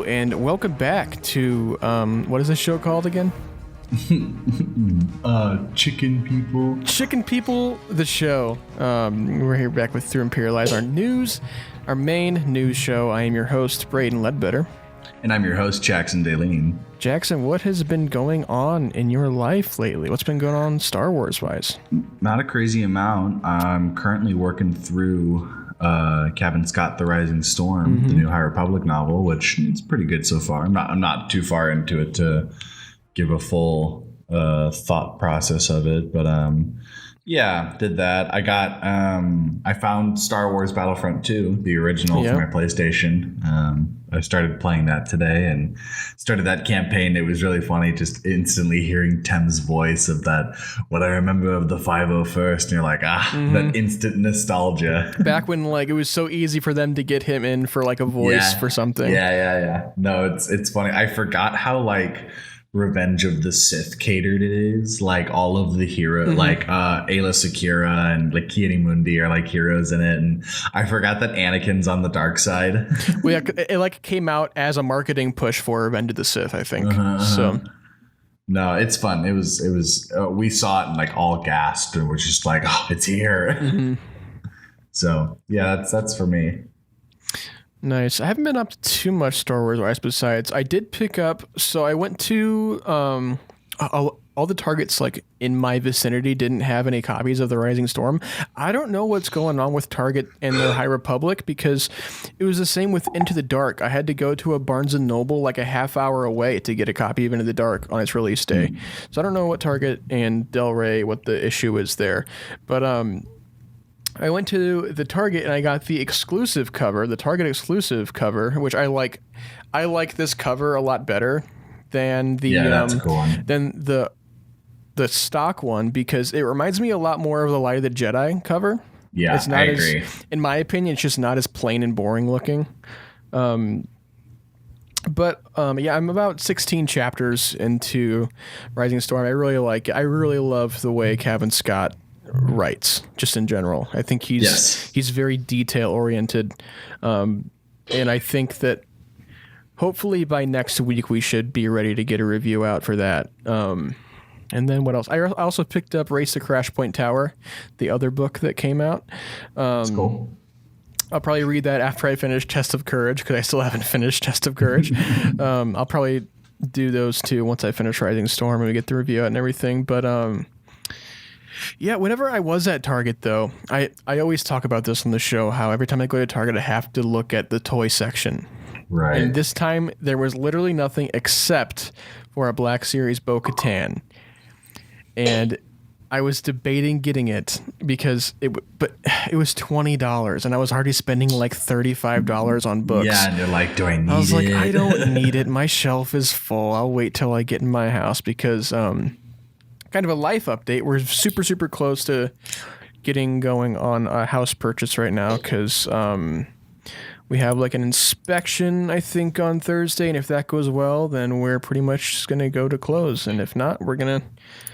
Hello, and welcome back to, what is this show called again? Chicken People. Chicken People, the show. We're here back with Through Imperialize, our main news show. I am your host, Braydon Leadbetter. And I'm your host, Jackson Daleen. Jackson, what has been going on in your life lately? What's been going on Star Wars-wise? Not a crazy amount. I'm currently working through Cavan Scott, The Rising Storm, the new High Republic novel, which is pretty good so far. I'm not too far into it to give a full thought process of it, but yeah, did that. I found Star Wars Battlefront 2, the original for my PlayStation. I started playing that today and started that campaign. It was really funny just instantly hearing Tem's voice of that, what I remember of the 501st, and you're like, that instant nostalgia. Back when like it was so easy for them to get him in for like a voice for something. Yeah. No, it's funny. I forgot how like Revenge of the Sith catered it is. Like all of the heroes, like Ayla Secura and like Ki-Adi-Mundi are like heroes in it, and I forgot that Anakin's on the dark side. Well, yeah, it like came out as a marketing push for Revenge of the Sith, I think. So no, it's fun. It was we saw it and like all gasped and we're just like, oh, it's here. So yeah, that's for me. Nice. I haven't been up to too much Star Wars besides I did pick up. So I went to all the Targets like in my vicinity didn't have any copies of The Rising Storm. I don't know what's going on with Target and their High Republic, because it was the same with Into the Dark. I had to go to a Barnes & Noble like a half hour away to get a copy of Into the Dark on its release day. So I don't know what Target and Del Rey, what the issue is there. But I went to the Target and I got the exclusive cover, the Target exclusive cover, which I like. I like this cover a lot better than the that's a cool one. than the stock one, because it reminds me a lot more of the Light of the Jedi cover. Yeah, it's not I agree. In my opinion, it's just not as plain and boring looking. But I'm about 16 chapters into Rising Storm. I really like it. I really love the way Cavan Scott writes, just in general. I think he's very detail oriented, and I think that hopefully by next week we should be ready to get a review out for that. And then what else? I also picked up Race to Crash Point Tower, the other book that came out. That's cool. I'll probably read that after I finish Test of Courage, because I still haven't finished Test of Courage. I'll probably do those two once I finish Rising Storm and we get the review out and everything. But yeah, whenever I was at Target, though, I always talk about this on the show, how every time I go to Target, I have to look at the toy section. Right. And this time, there was literally nothing except for a Black Series Bo-Katan. And I was debating getting it because it was $20, and I was already spending like $35 on books. Yeah, and you're like, do I need it? I was like, I don't need it. My shelf is full. I'll wait till I get in my house, because kind of a life update. We're super, super close to getting going on a house purchase right now, because we have like an inspection, I think, on Thursday. And if that goes well, then we're pretty much just going to go to close. And if not, we're going to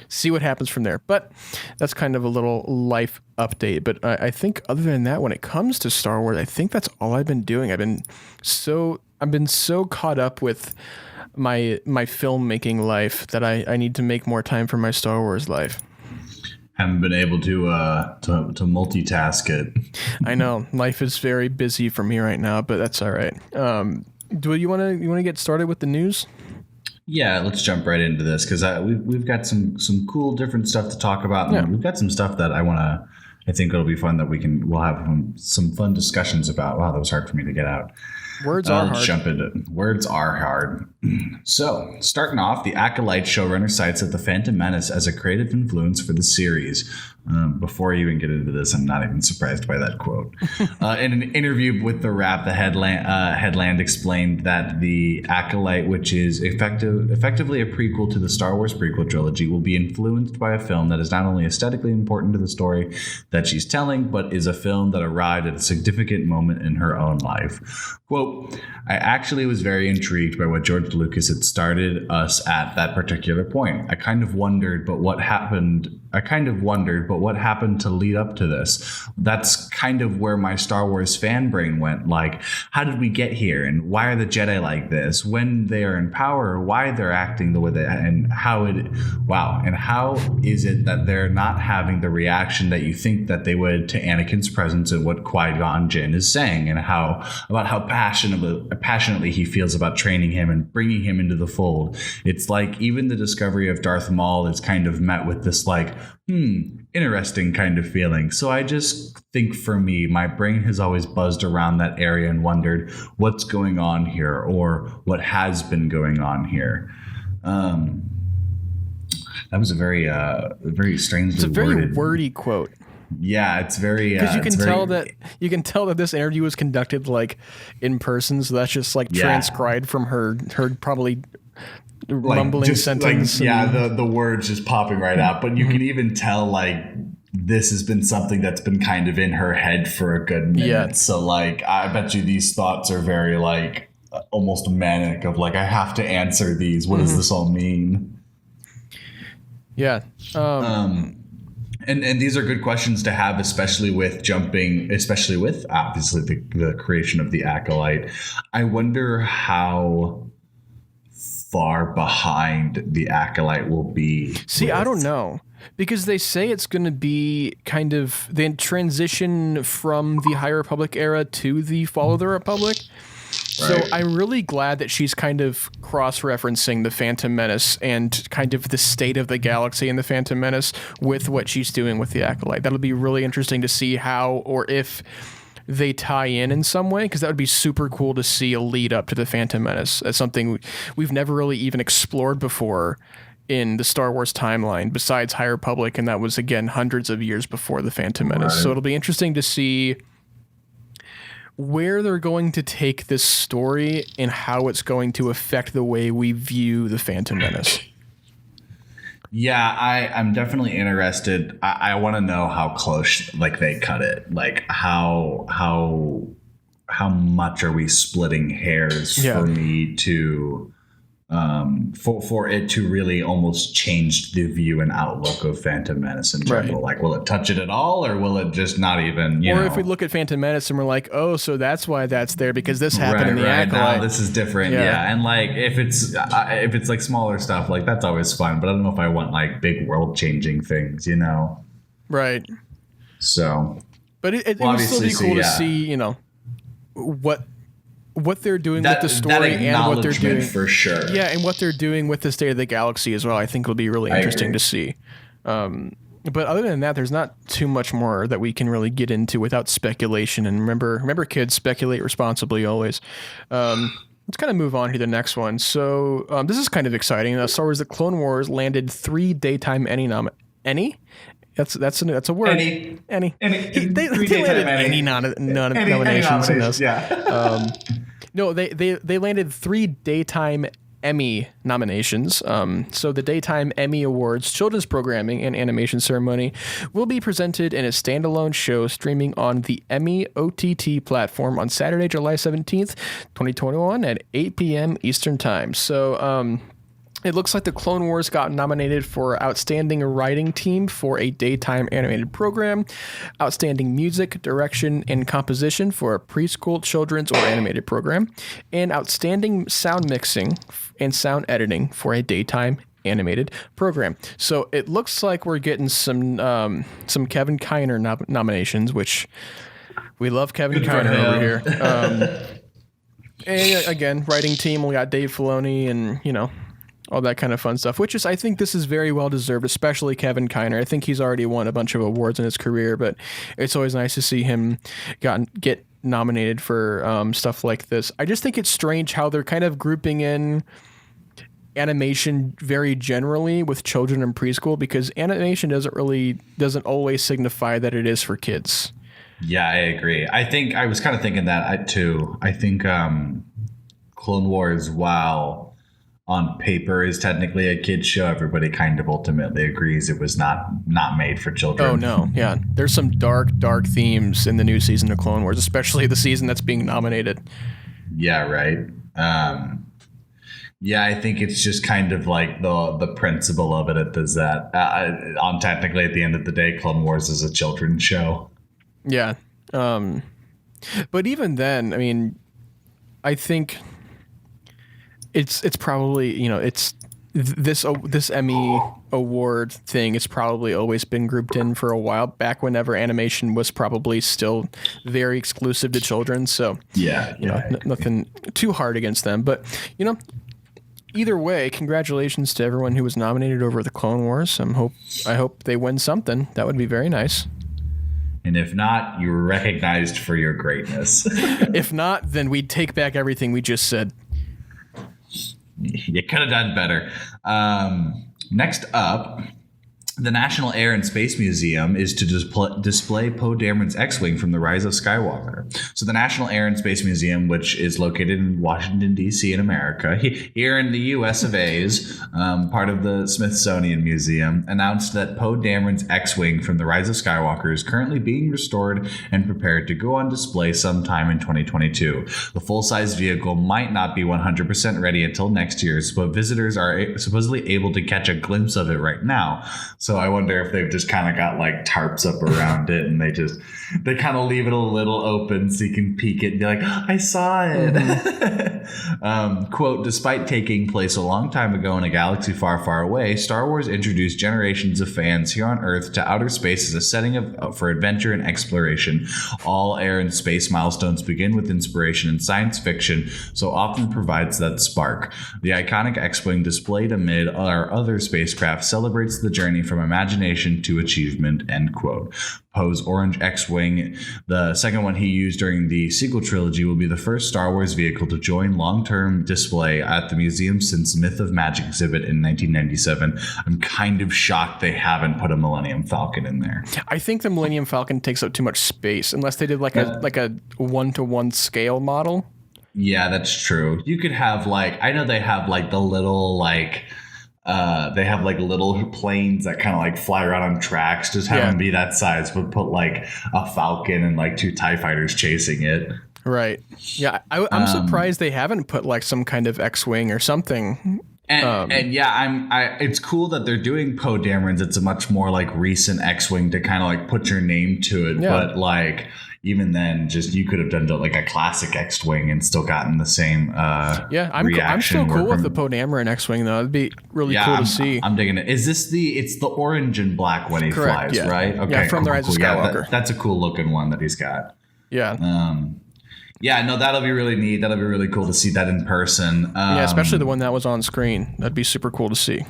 see what happens from there. But that's kind of a little life update. But I think other than that, when it comes to Star Wars, I think that's all I've been doing. I've been so caught up with my filmmaking life that I need to make more time for my Star Wars life. Haven't been able to multitask it. I know life is very busy for me right now, but that's all right. Do you want to get started with the news? Yeah, let's jump right into this, because we've got some cool different stuff to talk about. And we've got some stuff that I think it'll be fun that we'll have some fun discussions about. Wow, that was hard for me to get out. Words are hard. Let's jump into it. Words are hard. So, starting off, the Acolyte showrunner cites that the Phantom Menace as a creative influence for the series. Before I even get into this, I'm not even surprised by that quote. In an interview with The Wrap, the Headland explained that the Acolyte, which is effectively a prequel to the Star Wars prequel trilogy, will be influenced by a film that is not only aesthetically important to the story that she's telling, but is a film that arrived at a significant moment in her own life. Quote, I actually was very intrigued by what George Lucas had started us at that particular point. I kind of wondered, but what but what happened to lead up to this? That's kind of where my Star Wars fan brain went. Like, how did we get here? And why are the Jedi like this? When they are in power, why they're acting the way they, and how is it that they're not having the reaction that you think that they would to Anakin's presence and what Qui-Gon Jinn is saying, and how passionately he feels about training him and bringing him into the fold. It's like even the discovery of Darth Maul is kind of met with this like, interesting kind of feeling. So I just think for me, my brain has always buzzed around that area and wondered what's going on here or what has been going on here. That was a very strangely It's a very worded, wordy quote. Yeah, it's very because you can tell that this interview was conducted like in person, so that's just like transcribed from her probably mumbling sentence. Like, the words just popping right out, but you can even tell like this has been something that's been kind of in her head for a good minute. Yeah. So like I bet you these thoughts are very like almost manic of like I have to answer these. What does this all mean? Yeah. And these are good questions to have, especially with obviously the creation of the Acolyte. I wonder how far behind the Acolyte will be. See, I don't know. Because they say it's going to be kind of the transition from the High Republic era to the Fall of the Republic. So I'm really glad that she's kind of cross-referencing the Phantom Menace and kind of the state of the galaxy in the Phantom Menace with what she's doing with the Acolyte. That'll be really interesting to see how or if they tie in some way, because that would be super cool to see a lead up to the Phantom Menace as something we've never really even explored before in the Star Wars timeline besides High Republic, and that was, again, hundreds of years before the Phantom Menace. Right. So it'll be interesting to see where they're going to take this story and how it's going to affect the way we view the Phantom Menace. Yeah, I'm definitely interested. I want to know how close like they cut it. Like how much are we splitting hairs for me to for it to really almost change the view and outlook of Phantom Menace in general. Like, will it touch it at all, or will it just not even, or if we look at Phantom Menace and we're like, oh, so that's why that's there, because this happened in the Acolyte. Now this is different. Yeah. And like, if it's like smaller stuff, like that's always fun, but I don't know if I want like big world changing things, Right. So. But it would still be cool to see, what they're doing with the story and what they're doing for sure. Yeah, and what they're doing with the state of the galaxy as well. I think will be really interesting to see. But other than that, there's not too much more that we can really get into without speculation. And remember, kids, speculate responsibly always. Let's kind of move on to the next one. So this is kind of exciting. Star Wars: The Clone Wars landed 3 daytime Emmy That's a word. Any. They landed any nominations in this. Yeah. No, they landed 3 daytime Emmy nominations. So the Daytime Emmy Awards Children's Programming and Animation Ceremony will be presented in a standalone show streaming on the Emmy OTT platform on Saturday, July 17th, 2021 at 8 p.m. Eastern Time. So it looks like the Clone Wars got nominated for Outstanding Writing Team for a Daytime Animated Program, Outstanding Music, Direction, and Composition for a Preschool, Children's, or Animated Program, and Outstanding Sound Mixing and Sound Editing for a Daytime Animated Program. So it looks like we're getting some Kevin Kiner nominations, which we love Kevin Kiner over here. And again, writing team, we got Dave Filoni and, all that kind of fun stuff, which is, I think this is very well deserved, especially Kevin Kiner. I think he's already won a bunch of awards in his career, but it's always nice to see him get nominated for stuff like this. I just think it's strange how they're kind of grouping in animation very generally with children and preschool, because animation doesn't always signify that it is for kids. Yeah, I agree. I think I was kind of thinking that too. I think Clone Wars, while on paper is technically a kid's show, everybody kind of ultimately agrees it was not made for children. Oh, no. Yeah. There's some dark themes in the new season of Clone Wars, especially the season that's being nominated. Yeah, right. Yeah, I think it's just kind of like the principle of it is that on technically at the end of the day, Clone Wars is a children's show. Yeah. But even then, I mean, I think it's probably, it's this Emmy award thing. It's probably always been grouped in for a while, back whenever animation was probably still very exclusive to children. So nothing too hard against them. But either way, congratulations to everyone who was nominated over the Clone Wars. I hope they win something. That would be very nice. And if not, you were recognized for your greatness. If not, then we'd take back everything we just said. You could have done better. Next up, the National Air and Space Museum is to display Poe Dameron's X-Wing from The Rise of Skywalker. So the National Air and Space Museum, which is located in Washington, D.C. in America, here in the U.S. of A's, part of the Smithsonian Museum, announced that Poe Dameron's X-Wing from The Rise of Skywalker is currently being restored and prepared to go on display sometime in 2022. The full-size vehicle might not be 100% ready until next year, but visitors are supposedly able to catch a glimpse of it right now. So I wonder if they've just kind of got like tarps up around it and they kind of leave it a little open so you can peek it and be like, oh, I saw it. Mm-hmm. Quote, despite taking place a long time ago in a galaxy far, far away, Star Wars introduced generations of fans here on Earth to outer space as a setting for adventure and exploration. All air and space milestones begin with inspiration in science fiction, so often provides that spark. The iconic X-Wing displayed amid our other spacecraft celebrates the journey from imagination to achievement, end quote. Poe's orange X-Wing, the second one he used during the sequel trilogy, will be the first Star Wars vehicle to join long-term display at the museum since Myth of Magic exhibit in 1997. I'm kind of shocked they haven't put a Millennium Falcon in there. I think the Millennium Falcon takes up too much space, unless they did like a one-to-one scale model. Yeah, that's true. You could have I know they have the little they have little planes that kind of fly around on tracks. Just have them be that size, but put a Falcon and 2 TIE fighters chasing it. Right. Yeah, I'm surprised they haven't put some kind of X-Wing or something. It's cool that they're doing Poe Dameron's. It's a much more recent X-Wing to kind of put your name to it. Yeah. But even then, just you could have done a classic X-Wing and still gotten the same I'm still cool with the Poe Dameron X-Wing though. It'd be really cool to see. I'm digging it. Is this it's the orange and black when he Correct, flies, right? Okay. Yeah, from The Rise of Skywalker. Yeah, that's a cool looking one that he's got. Yeah. That'll be really neat. That'll be really cool to see that in person. Especially the one that was on screen. That'd be super cool to see.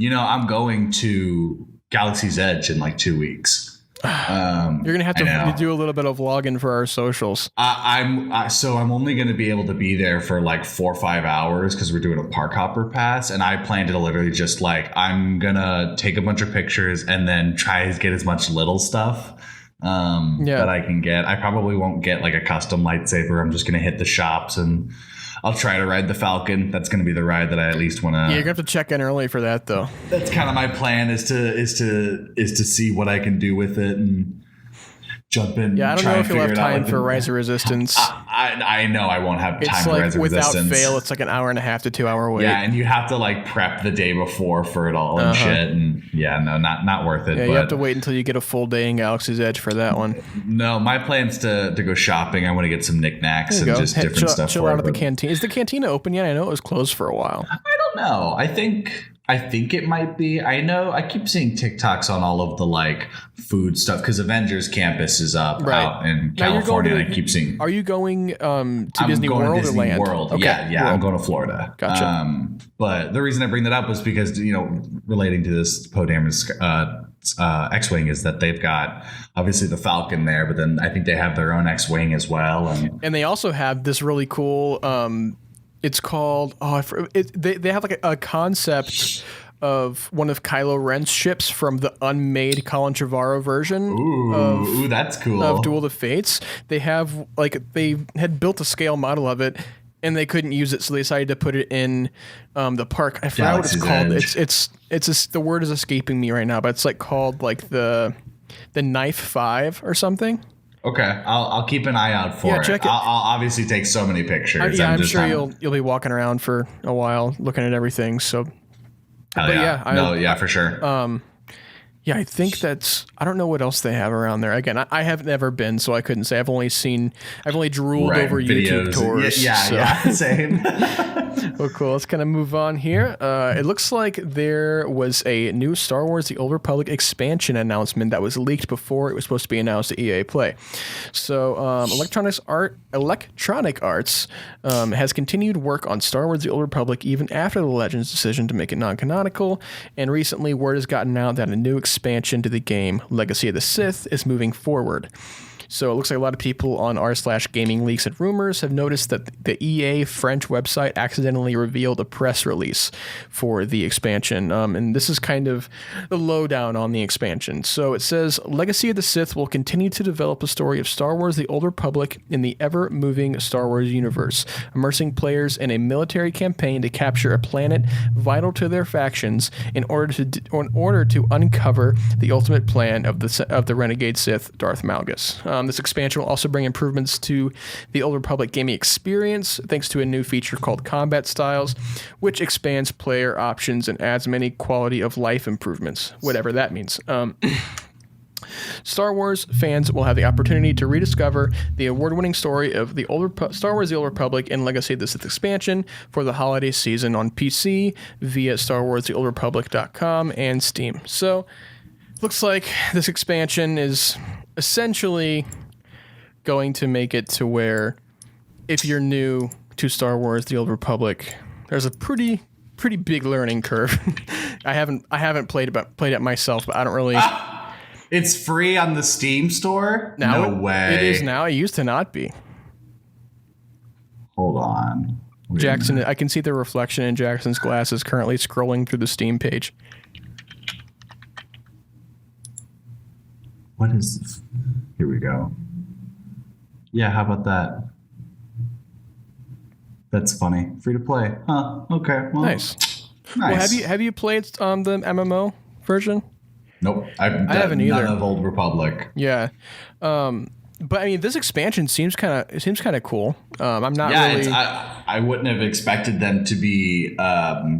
I'm going to Galaxy's Edge in 2 weeks. You're gonna have to do a little bit of vlogging for our socials. I'm only gonna be able to be there for 4 or 5 hours because we're doing a park hopper pass, and I plan to literally just I'm gonna take a bunch of pictures and then try to get as much little stuff that I can get. I probably won't get a custom lightsaber. I'm just gonna hit the shops and I'll try to ride the Falcon. That's going to be the ride that I at least want to. Yeah, you're going to have to check in early for that, though. That's kind of my plan is to see what I can do with it and jump in. Yeah, I don't know if you'll have time for Rise of Resistance. I know I won't have time for Rise of without Resistance. Without fail, it's an hour and a half to 2 hour wait. Yeah, and you have to prep the day before for it all and shit. And not worth it. Yeah, you have to wait until you get a full day in Galaxy's Edge for that one. No, my plan's to go shopping. I want to get some knickknacks and just different stuff. Chill out at the canteen. Is the cantina open yet? I know it was closed for a while. I don't know. I think it might be. I know I keep seeing TikToks on all of the food stuff because Avengers Campus is up out in California. And I keep seeing. Are you going to Disney World or Land? World. Okay. Yeah, I'm going to Florida. Gotcha. But the reason I bring that up was because relating to this Poe Dameron's X-Wing is that they've got obviously the Falcon there, but then I think they have their own X-Wing as well, and they also have this really cool. It's called they have a concept of one of Kylo Ren's ships from the unmade Colin Trevorrow version. Ooh, that's cool. Of Duel of the Fates. They have they had built a scale model of it and they couldn't use it, so they decided to put it in the park. I forgot what it's called. It's the word is escaping me right now, but it's called the Knife 5 or something. Okay, I'll keep an eye out for it. Check it. I'll obviously take so many pictures. I'm sure you'll be walking around for a while looking at everything. So, for sure. Yeah, I think I don't know what else they have around there. Again, I have never been, so I couldn't say. I've only drooled over videos. YouTube tours. Yeah, same. Well, cool. Let's kind of move on here. It looks like there was a new Star Wars The Old Republic expansion announcement that was leaked before it was supposed to be announced at EA Play. So Electronic Arts has continued work on Star Wars The Old Republic even after the Legends decision to make it non-canonical, and recently word has gotten out that a new expansion to the game, Legacy of the Sith, is moving forward. So it looks like a lot of people on r/gaming leaks and rumors have noticed that the EA French website accidentally revealed a press release for the expansion. And this is kind of the lowdown on the expansion. So it says, Legacy of the Sith will continue to develop a story of Star Wars The Old Republic in the ever-moving Star Wars universe, immersing players in a military campaign to capture a planet vital to their factions in order to uncover the ultimate plan of the renegade Sith, Darth Malgus. This expansion will also bring improvements to the Old Republic gaming experience, thanks to a new feature called Combat Styles, which expands player options and adds many quality of life improvements, whatever that means. Star Wars fans will have the opportunity to rediscover the award-winning story of the Star Wars The Old Republic and Legacy of the Sith expansion for the holiday season on PC via StarWarsTheOldRepublic.com and Steam. So, looks like this expansion is essentially going to make it to where if you're new to Star Wars The Old Republic, there's a pretty big learning curve. I haven't played it myself, but I don't really... It's free on the Steam store? Now no way. It is now. It used to not be. Hold on. Jackson, I can see the reflection in Jackson's glasses currently scrolling through the Steam page. What is this? Here we go. Yeah, how about that? That's funny. Free to play. Huh. Okay. Well, nice. Well, have you played the MMO version? Nope. I haven't either. None of Old Republic. Yeah. But I mean, this expansion seems kind of cool. I'm not really. I wouldn't have expected them to be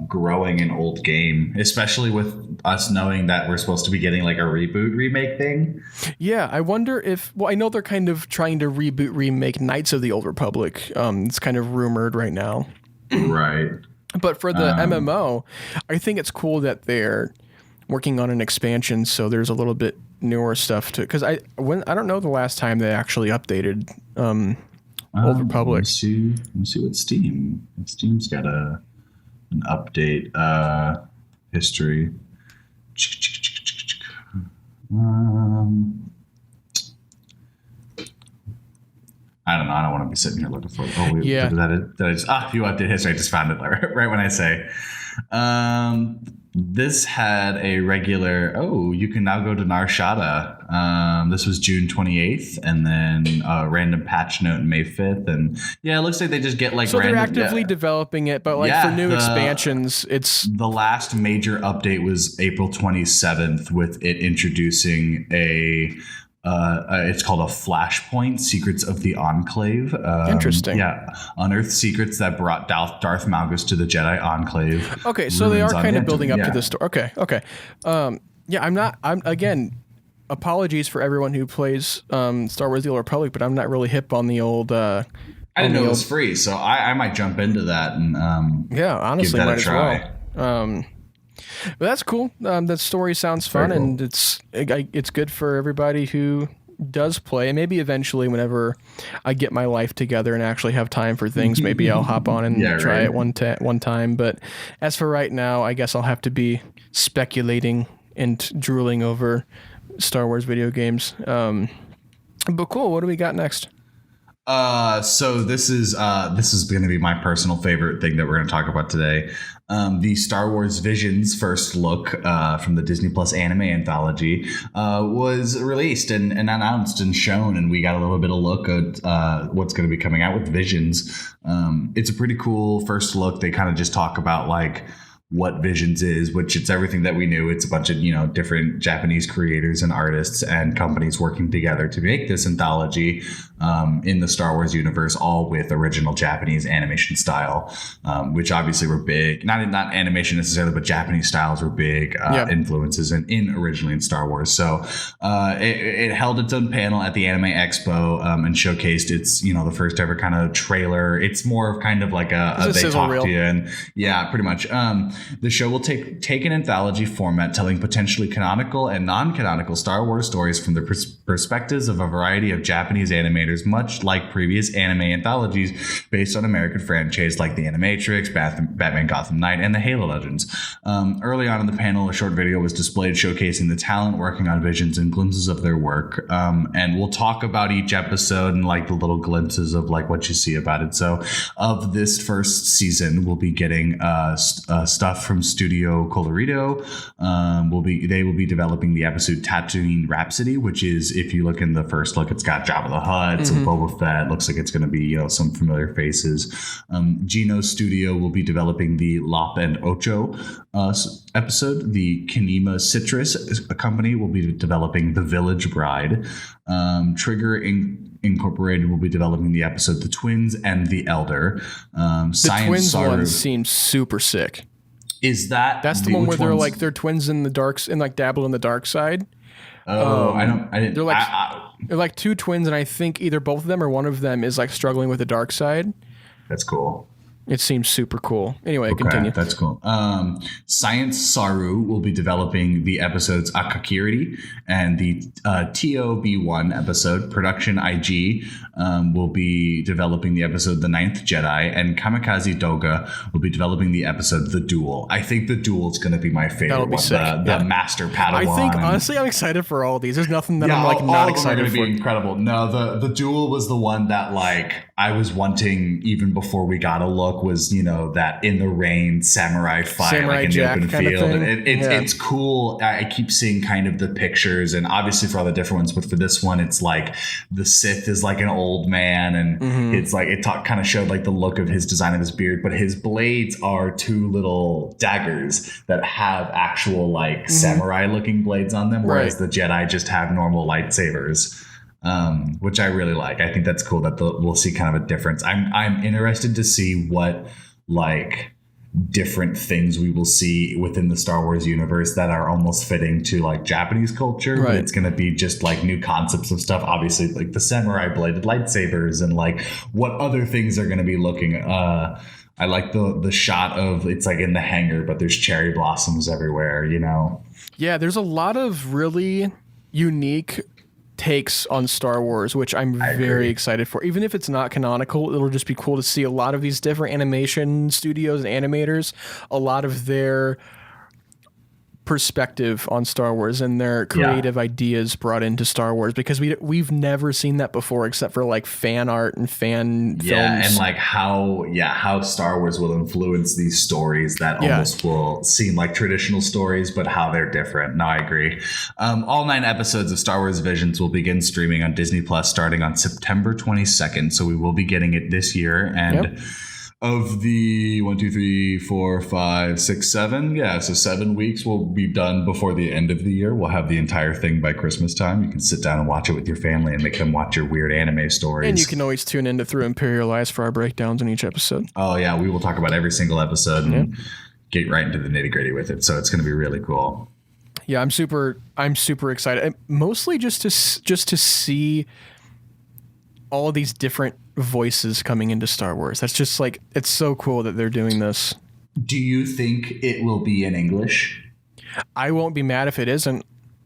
growing an old game, especially with us knowing that we're supposed to be getting like a remake thing. Yeah, I wonder if. Well, I know they're kind of trying to remake Knights of the Old Republic. It's kind of rumored right now. Right. But for the MMO, I think it's cool that they're working on an expansion, so there's a little bit newer stuff to, because I don't know the last time they actually updated Old Republic. Let me see what Steam's got an update history. I don't know. I don't want to be sitting here looking for it. Oh, yeah. Did I just view update history? I just found it right when I say. This had a regular, you can now go to Nar Shaddaa. This was June 28th, and then a random patch note May 5th. And yeah, it looks like they just get like so they're actively developing it, but for new expansions, it's... The last major update was April 27th with it introducing it's called a Flashpoint, Secrets of the Enclave. Interesting. Yeah. Unearthed secrets that brought Darth Malgus to the Jedi Enclave. Okay, so they are kind of building up to this story. Okay. I'm again, apologies for everyone who plays Star Wars The Old Republic, but I'm not really hip on the old... I didn't know it was free, so I might jump into that and honestly, give that might a try. As well. But that's cool. That story sounds fun, cool. And it's good for everybody who does play. And maybe eventually, whenever I get my life together and actually have time for things, maybe I'll hop on and try it one time. But as for right now, I guess I'll have to be speculating and drooling over Star Wars video games. But cool. What do we got next? So this is going to be my personal favorite thing that we're going to talk about today. The Star Wars Visions first look from the Disney Plus anime anthology was released and announced and shown, and we got a little bit of look at what's going to be coming out with Visions. It's a pretty cool first look. They kind of just talk about like what Visions is, which it's everything that we knew. It's a bunch of, different Japanese creators and artists and companies working together to make this anthology in the Star Wars universe, all with original Japanese animation style, which obviously were big, not animation necessarily, but Japanese styles were big influences in originally in Star Wars. So it held its own panel at the Anime Expo and showcased its, the first ever kind of trailer. It's more of kind of like a they talk to you, and pretty much. The show will take an anthology format, telling potentially canonical and non-canonical Star Wars stories from the perspectives of a variety of Japanese animators, much like previous anime anthologies based on American franchise like The Animatrix, Batman Gotham Knight, and the Halo Legends. Early on in the panel, a short video was displayed showcasing the talent working on Visions and glimpses of their work. And we'll talk about each episode and like the little glimpses of like what you see about it. So of this first season, we'll be getting stuff from Studio Colorido. They will be developing the episode Tatooine Rhapsody, which is, if you look in the first look, it's got Jabba the Hutt, some Boba Fett. Looks like it's going to be some familiar faces. Geno Studio will be developing the Lop and Ocho episode. The Kinema Citrus company will be developing The Village Bride. Trigger Incorporated will be developing the episode The Twins and the Elder. The Twins one seems super sick. That's the one where they're twins in the darks and like dabble in the dark side. They're like two twins, and I think either both of them or one of them is like struggling with the dark side. That's cool. It seems super cool. Anyway, continue. That's cool. Science Saru will be developing the episodes Akakiri and the TOB1 episode. Production IG will be developing the episode The Ninth Jedi, and Kamikaze Doga will be developing the episode The Duel. I think The Duel is going to be my favorite one. The Master Padawan. I think, honestly, I'm excited for all these. There's nothing that I'm like not excited for. Be incredible. No, the Duel was the one that like I was wanting even before we got a look. Was that in the rain samurai fight like in the open field, and it's cool. I keep seeing kind of the pictures, and obviously for all the different ones, but for this one it's like the Sith is like an old man, and it's like it kind of showed like the look of his design of his beard, but his blades are two little daggers that have actual like samurai looking blades on them, whereas the Jedi just have normal lightsabers. Which I really like. I think that's cool that we'll see kind of a difference. I'm interested to see what like different things we will see within the Star Wars universe that are almost fitting to like Japanese culture. But it's going to be just like new concepts of stuff. Obviously, like the samurai bladed lightsabers and like what other things are going to be looking. I like the shot of it's like in the hangar, but there's cherry blossoms everywhere. Yeah, there's a lot of really unique takes on Star Wars, which I'm very excited for. Even if it's not canonical, it'll just be cool to see a lot of these different animation studios and animators, a lot of their perspective on Star Wars and their creative ideas brought into Star Wars, because we've never seen that before except for like fan art and fan films. And like how Star Wars will influence these stories that almost will seem like traditional stories, but how they're different. No, I agree. All 9 episodes of Star Wars Visions will begin streaming on Disney Plus starting on September 22nd. So we will be getting it this year. And of the 1, 2, 3, 4, 5, 6, 7. Yeah, so 7 weeks will be done before the end of the year. We'll have the entire thing by Christmas time. You can sit down and watch it with your family and make them watch your weird anime stories. And you can always tune into Through Imperial Eyes for our breakdowns in each episode. Oh, yeah. We will talk about every single episode and get right into the nitty-gritty with it. So it's going to be really cool. Yeah, I'm super excited. Mostly just to see all of these different voices coming into Star Wars. That's just like, it's so cool that they're doing this. Do you think it will be in English? I won't be mad if it isn't.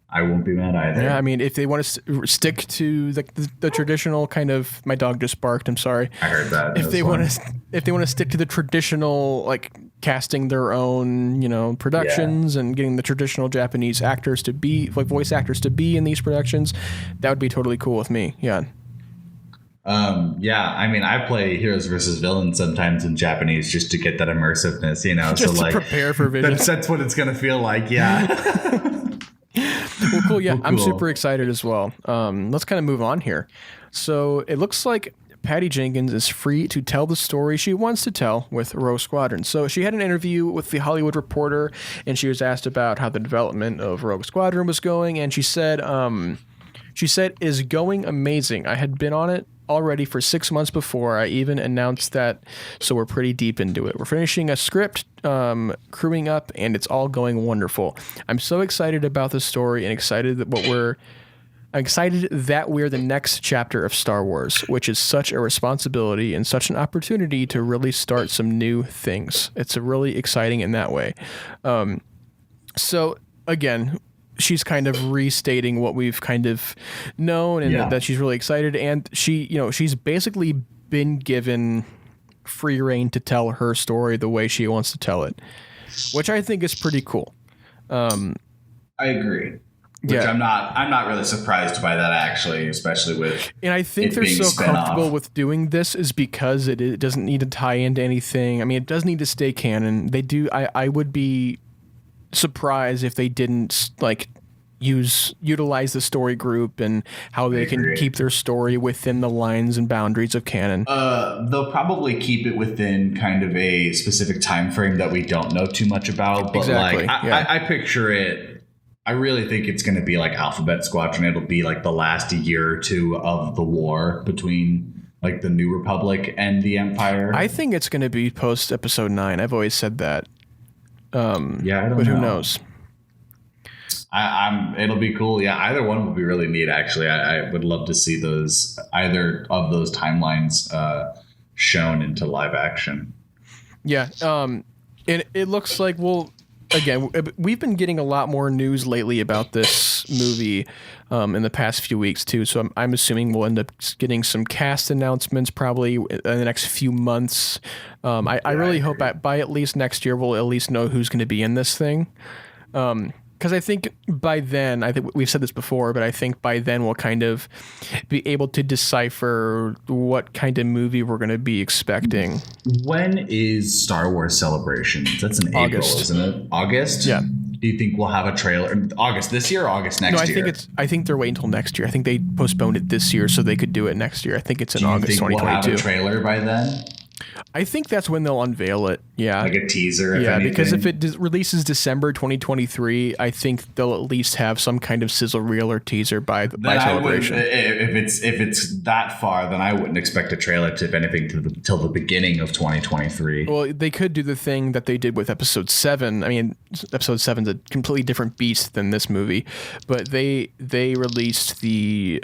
I won't be mad either. Yeah, I mean, if they want to stick to the traditional kind of, my dog just barked. I'm sorry. I heard that. If they want to stick to the traditional, like casting their own, productions and getting the traditional Japanese actors to be like voice actors to be in these productions, that would be totally cool with me. Yeah. I mean, I play heroes versus villains sometimes in Japanese just to get that immersiveness, just so to prepare for Visions. That's what it's gonna feel like. Yeah. Well, cool. Yeah, well, cool. I'm super excited as well. Let's kind of move on here. So it looks like Patty Jenkins is free to tell the story she wants to tell with Rogue Squadron. So she had an interview with The Hollywood Reporter, and she was asked about how the development of Rogue Squadron was going, and she said, "Is going amazing. I had been on it already for 6 months before I even announced that, so we're pretty deep into it. We're finishing a script, crewing up, and it's all going wonderful. I'm so excited about the story and excited that we're the next chapter of Star Wars, which is such a responsibility and such an opportunity to really start some new things. It's really exciting in that way." So again, she's kind of restating what we've kind of known, and that she's really excited. And she's basically been given free reign to tell her story the way she wants to tell it, which I think is pretty cool. I agree. Which I'm not really surprised by that, actually, especially with. And I think they're so comfortable with doing this is because it doesn't need to tie into anything. I mean, it does need to stay canon. They do. I would be surprised if they didn't utilize the story group and how they can keep their story within the lines and boundaries of canon. They'll probably keep it within kind of a specific time frame that we don't know too much about. But exactly. I picture it. I really think it's going to be like Alphabet Squadron. It'll be like the last year or two of the war between like the New Republic and the Empire. I think it's going to be post Episode 9. I've always said that. I don't know. But who knows? It'll be cool. Yeah, either one would be really neat. Actually, I would love to see either of those timelines shown into live action. Yeah, and it looks like we've been getting a lot more news lately about this movie in the past few weeks too. So I'm assuming we'll end up getting some cast announcements probably in the next few months. I really hope by at least next year we'll at least know who's going to be in this thing. Because I think by then, I think we've said this before, but I think by then we'll kind of be able to decipher what kind of movie we're going to be expecting. When is Star Wars Celebrations? That's in August. April, isn't it? August? Yeah. Do you think we'll have a trailer? August this year or August next year? No, I think they're waiting until next year. I think they postponed it this year so they could do it next year. I think it's in August 2022. We'll have a trailer by then? I think that's when they'll unveil it. Yeah. Like a teaser, if anything. Because if it releases December 2023, I think they'll at least have some kind of sizzle reel or teaser by Celebration. If it's that far, then I wouldn't expect a trailer to, if anything, till the beginning of 2023. Well, they could do the thing that they did with Episode 7. I mean, Episode 7's a completely different beast than this movie, but they released the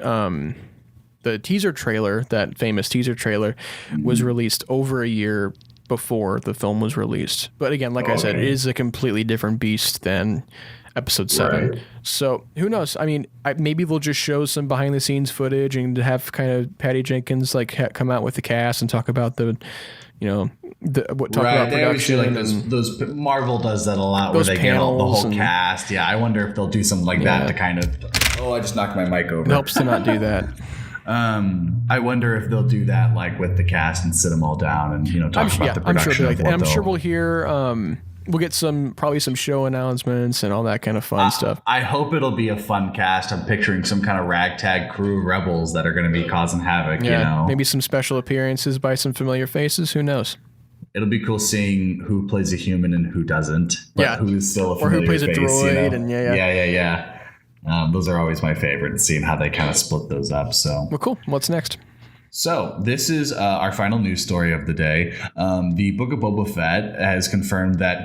teaser trailer, that famous teaser trailer, was released over a year before the film was released. But again, like I said, it is a completely different beast than Episode 7. Right. So who knows? I mean, maybe they'll just show some behind the scenes footage and have kind of Patty Jenkins come out with the cast and talk about about production. Those Marvel does that a lot, where they get all the whole cast. Yeah, I wonder if they'll do something like that to kind of. Oh, I just knocked my mic over. It helps to not do that. I wonder if they'll do that like with the cast and sit them all down and talk about the production. I'm sure we'll hear. We'll get probably some show announcements and all that kind of fun stuff. I hope it'll be a fun cast. I'm picturing some kind of ragtag crew of rebels that are going to be causing havoc. Yeah, maybe some special appearances by some familiar faces. Who knows? It'll be cool seeing who plays a human and who doesn't. But who is still a familiar or who plays face, a droid. And yeah. Those are always my favorite, seeing how they kind of split those up. So, well, cool. What's next? So this is our final news story of the day. The Book of Boba Fett has confirmed that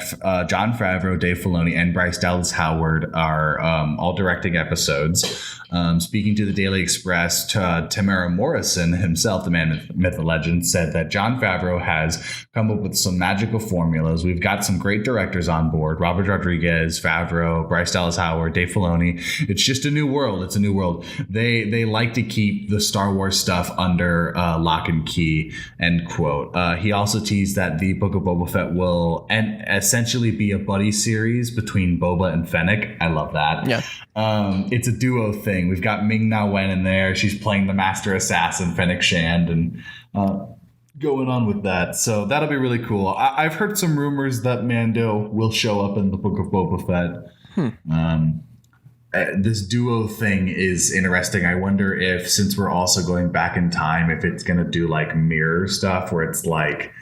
Jon Favreau, Dave Filoni, and Bryce Dallas Howard are all directing episodes. Speaking to the Daily Express, Tamara Morrison himself, the man, myth, and legend, said that Jon Favreau has come up with some magical formulas. We've got some great directors on board: Robert Rodriguez, Favreau, Bryce Dallas Howard, Dave Filoni. It's just a new world. It's a new world. They like to keep the Star Wars stuff under lock and key, end quote. He also teased that the Book of Boba Fett will essentially be a buddy series between Boba and Fennec. I love that. Yeah. It's a duo thing. We've got Ming-Na Wen in there. She's playing the Master Assassin, Fennec Shand, and going on with that. So that'll be really cool. I've heard some rumors that Mando will show up in the Book of Boba Fett. this duo thing is interesting. I wonder if, since we're also going back in time, if it's going to do like mirror stuff where it's like,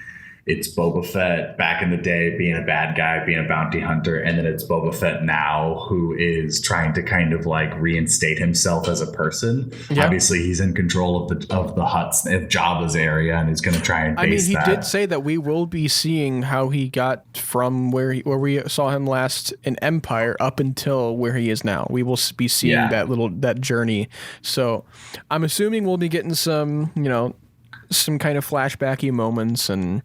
it's Boba Fett back in the day being a bad guy, being a bounty hunter, and then it's Boba Fett now who is trying to kind of like reinstate himself as a person. Yep. Obviously, he's in control of the Hutt's, of Jabba's area, and he's going to try and base that. He did say that we will be seeing how he got from where we saw him last in Empire up until where he is now. We will be seeing that journey. So I'm assuming we'll be getting some, some kind of flashbacky moments and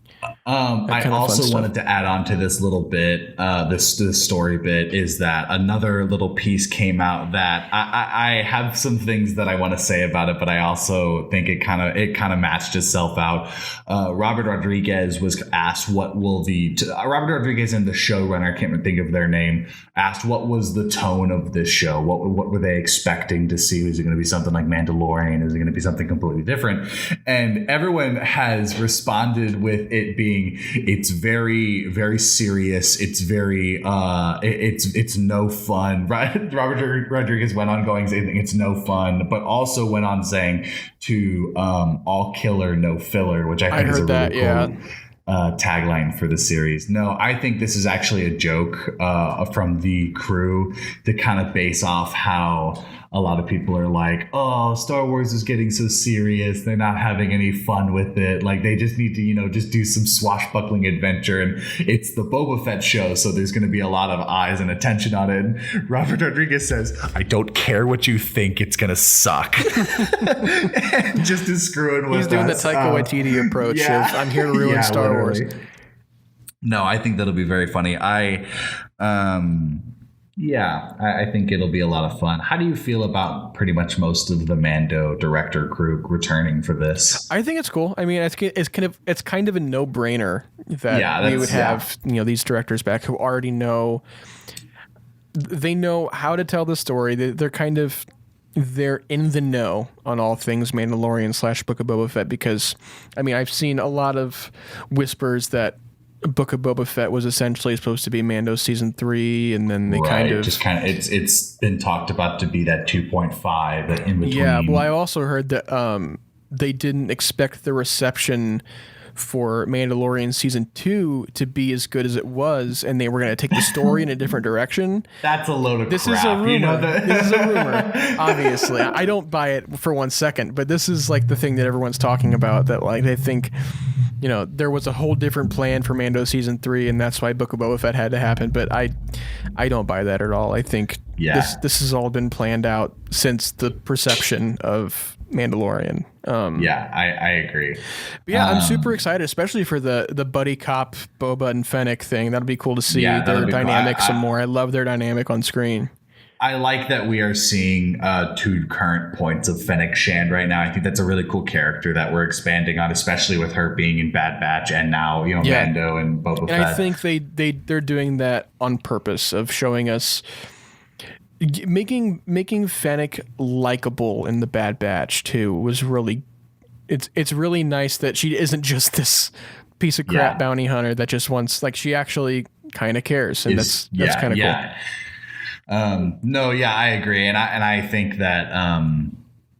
I also wanted to add on to this little bit, this story bit, is that another little piece came out that I have some things that I want to say about it, but I also think it kind of matched itself out. Robert Rodriguez was asked Robert Rodriguez and the showrunner, I can't even think of their name, asked what was the tone of this show, what were they expecting to see? Was it going to be something like Mandalorian? Is it going to be something completely different? And everyone has responded with it being, it's very, very serious. It's very, it's no fun. Robert Rodriguez went on going saying it's no fun, but also went on saying to all killer, no filler, which I think is a really cool tagline for the series. No, I think this is actually a joke from the crew to kind of base off how a lot of people are like, oh, Star Wars is getting so serious. They're not having any fun with it. Like, they just need to, just do some swashbuckling adventure. And it's the Boba Fett show, so there's going to be a lot of eyes and attention on it. And Robert Rodriguez says, I don't care what you think. It's going to suck. Just to screw it with He's doing the Taika Waititi approach of, I'm here to ruin Star Wars. No, I think that'll be very funny. I think it'll be a lot of fun. How do you feel about pretty much most of the Mando director crew returning for this? I think it's cool. I mean, it's kind of a no-brainer that we would have these directors back who already know. They know how to tell the story. They're in the know on all things Mandalorian / Book of Boba Fett, because I mean, I've seen a lot of whispers that Book of Boba Fett was essentially supposed to be Mando season 3, and then they it's been talked about to be that 2.5 in between. Yeah, well, I also heard that they didn't expect the reception for Mandalorian season 2 to be as good as it was, and they were going to take the story in a different direction. That's a load of crap. This is a rumor. This is a rumor. Obviously, I don't buy it for 1 second, but this is like the thing that everyone's talking about, that like they think, there was a whole different plan for Mando season 3, and that's why Book of Boba Fett had to happen. But I don't buy that at all. I think this has all been planned out since the perception of Mandalorian. I agree. But yeah, I'm super excited, especially for the buddy cop Boba and Fennec thing. That'll be cool to see their dynamic some more. I love their dynamic on screen. I like that we are seeing 2 current points of Fennec Shand right now. I think that's a really cool character that we're expanding on, especially with her being in Bad Batch and now Mando and Boba Fett. And I think they're doing that on purpose, of showing us making Fennec likable in the Bad Batch too. Was really it's really nice that she isn't just this piece of crap bounty hunter that just wants, like, she actually kind of cares, and that's kind of cool. I agree, and I think that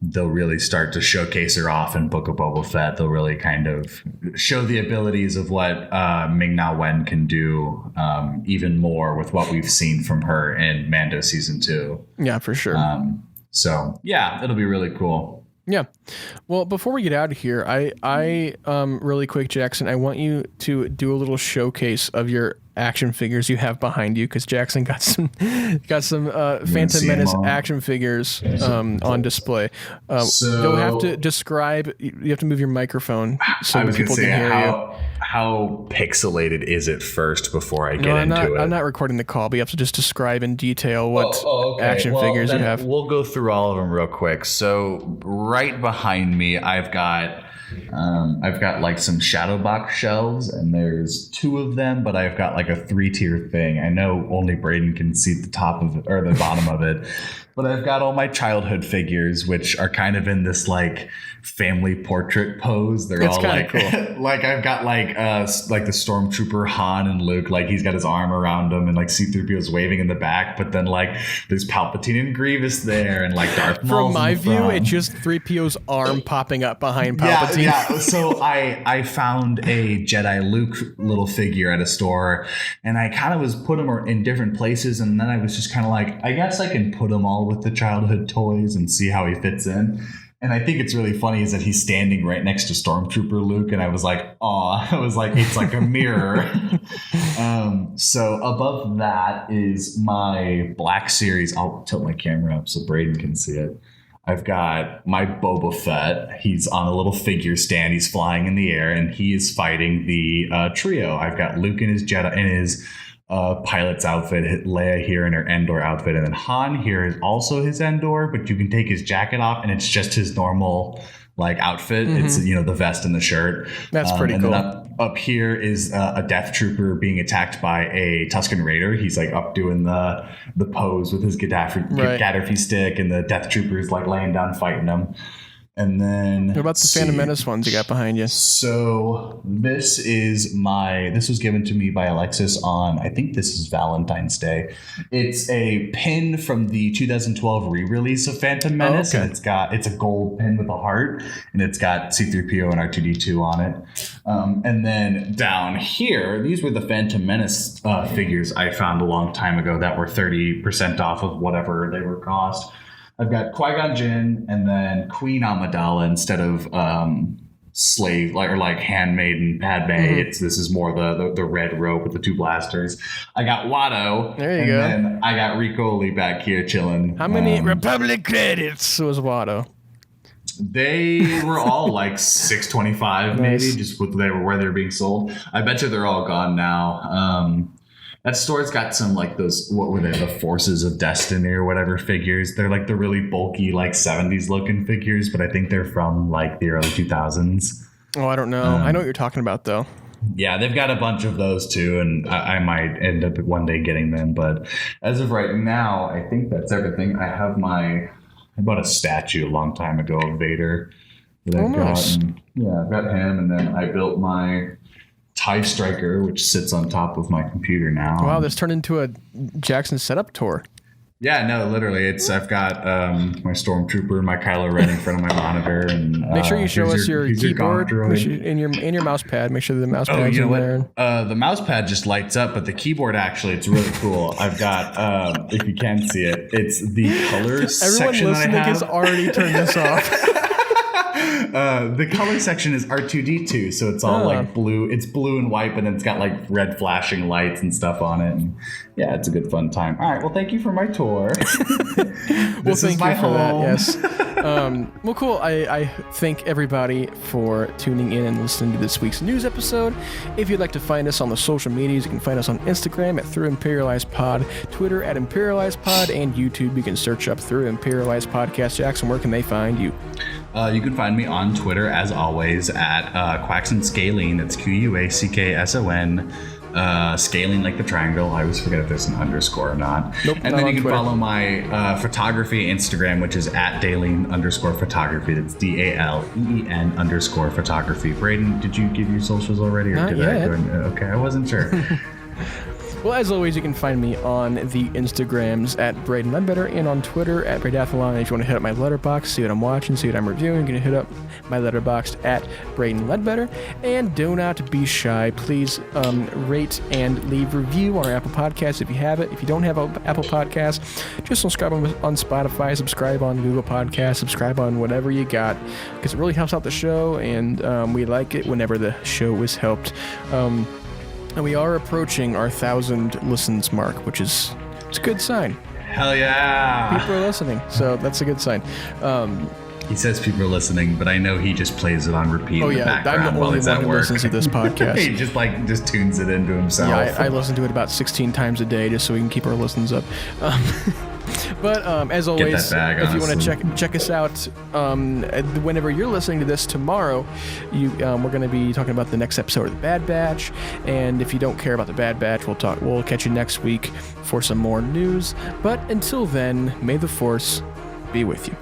they'll really start to showcase her off in Book of Boba Fett. They'll really kind of show the abilities of what Ming-Na Wen can do, even more with what we've seen from her in Mando season 2. Yeah, for sure. It'll be really cool. Yeah. Well, before we get out of here, I really quick, Jackson, I want you to do a little showcase of your action figures you have behind you, because Jackson got some Phantom Menace action figures on display. You'll have to describe. You have to move your microphone so people can hear you. How pixelated is it first before I get into it? I'm not recording the call, but you have to just describe in detail what action figures you have. We'll go through all of them real quick. So right behind me, I've got like some shadow box shelves, and there's 2 of them, but I've got like a 3-tier thing. I know only Braydon can see the top of it, or the bottom of it, but I've got all my childhood figures, which are kind of in this like family portrait pose. They're all like, cool. Like I've got like the stormtrooper Han and Luke, like he's got his arm around him, and like C-3PO's waving in the back, but then like there's Palpatine and Grievous there, and like Darth Maul's from my view, it's just 3PO's arm popping up behind Palpatine. Yeah. So I found a Jedi Luke little figure at a store, and I kind of was put him in different places, and then I was just kind of like, I guess I can put them all with the childhood toys and see how he fits in. And I think it's really funny is that he's standing right next to Stormtrooper Luke, and I was like, "Aw!" I was like, "It's like a mirror." So above that is my Black Series. I'll tilt my camera up so Braydon can see it. I've got my Boba Fett. He's on a little figure stand. He's flying in the air, and he is fighting the trio. I've got Luke in his pilot's outfit, Leia here in her Endor outfit, and then Han here is also his Endor, but you can take his jacket off and it's just his normal like outfit. It's the vest and the shirt. That's pretty cool. Then up here is a Death Trooper being attacked by a Tusken Raider. He's like up doing the pose with his Gaddafi stick, and the Death Trooper is like laying down fighting him. And then what about the Phantom Menace ones you got behind you? So this was given to me by Alexis on, I think this is Valentine's Day. It's a pin from the 2012 re-release of Phantom Menace. Oh, okay. And it's a gold pin with a heart, and it's got C-3PO and R2-D2 on it. And then down here, these were the Phantom Menace figures I found a long time ago that were 30% off of whatever they were cost. I've got Qui-Gon Jinn and then Queen Amidala instead of slave like handmaiden Padme. This is more the red robe with the two blasters. I got Watto. There you go. And then I got Ricoli back here chilling. How many Republic credits was Watto? They were all like $6.25 maybe, just where they were being sold. I bet you they're all gone now. That store's got some like those, what were they, the Forces of Destiny or whatever figures. They're like the really bulky, like 70s looking figures, but I think they're from like the early 2000s. Oh, I don't know. I know what you're talking about though. Yeah, they've got a bunch of those too, and I might end up one day getting them. But as of right now, I think that's everything. I bought a statue a long time ago of Vader that I've got. And, I've got him, and then I built my TIE Striker, which sits on top of my computer now. Wow, this turned into a Jackson setup tour. Yeah, no, literally. I've got my Stormtrooper, my Kylo Ren in front of my monitor, and make sure you show us your keyboard and your mouse pad. Make sure the mouse pad's in there. The mouse pad just lights up, but the keyboard it's really cool. I've got, if you can see it, it's the colors section. Everyone listening has already turned this off. The color section is R2-D2, so it's all like blue. It's blue and white, but then it's got like red flashing lights and stuff on it. And yeah, it's a good fun time. All right, well, thank you for my tour. This is my home. Yes. Well, cool. I thank everybody for tuning in and listening to this week's news episode. If you'd like to find us on the social medias, you can find us on Instagram at Through Imperialized Pod, Twitter at Imperialized Pod, and YouTube. You can search up Through Imperialized Podcast. Jackson, where can they find you? You can find me on Twitter, as always, at Quackson Scaling. That's QUACKSON. Scaling like the triangle. I always forget if there's an underscore or not. Nope, and then you can follow my photography Instagram, which is at Daleen_photography. That's DALEEN_photography. Braydon, did you give your socials already? Or not did yet. Okay, I wasn't sure. Well, as always, you can find me on the Instagrams at braydonleadbetter and on Twitter at braydonleadbetter. If you want to hit up my letterbox, see what I'm watching, see what I'm reviewing, you can hit up my letterbox at braydonleadbetter. And do not be shy. Please rate and leave review on our Apple Podcasts if you have it. If you don't have an Apple Podcast, just subscribe on Spotify, subscribe on Google Podcasts, subscribe on whatever you got, because it really helps out the show, and we like it whenever the show is helped. And we are approaching our 1,000 listens mark, which is a good sign. Hell yeah. People are listening, so that's a good sign. He says people are listening, but I know he just plays it on repeat in the background I'm the while only he's one at who work. listens to this podcast. He just tunes it into himself. Yeah, I listen to it about 16 times a day just so we can keep our listens up. But as always, if you want to check us out, whenever you're listening to this tomorrow, we're going to be talking about the next episode of The Bad Batch. And if you don't care about The Bad Batch, we'll catch you next week for some more news. But until then, may the Force be with you.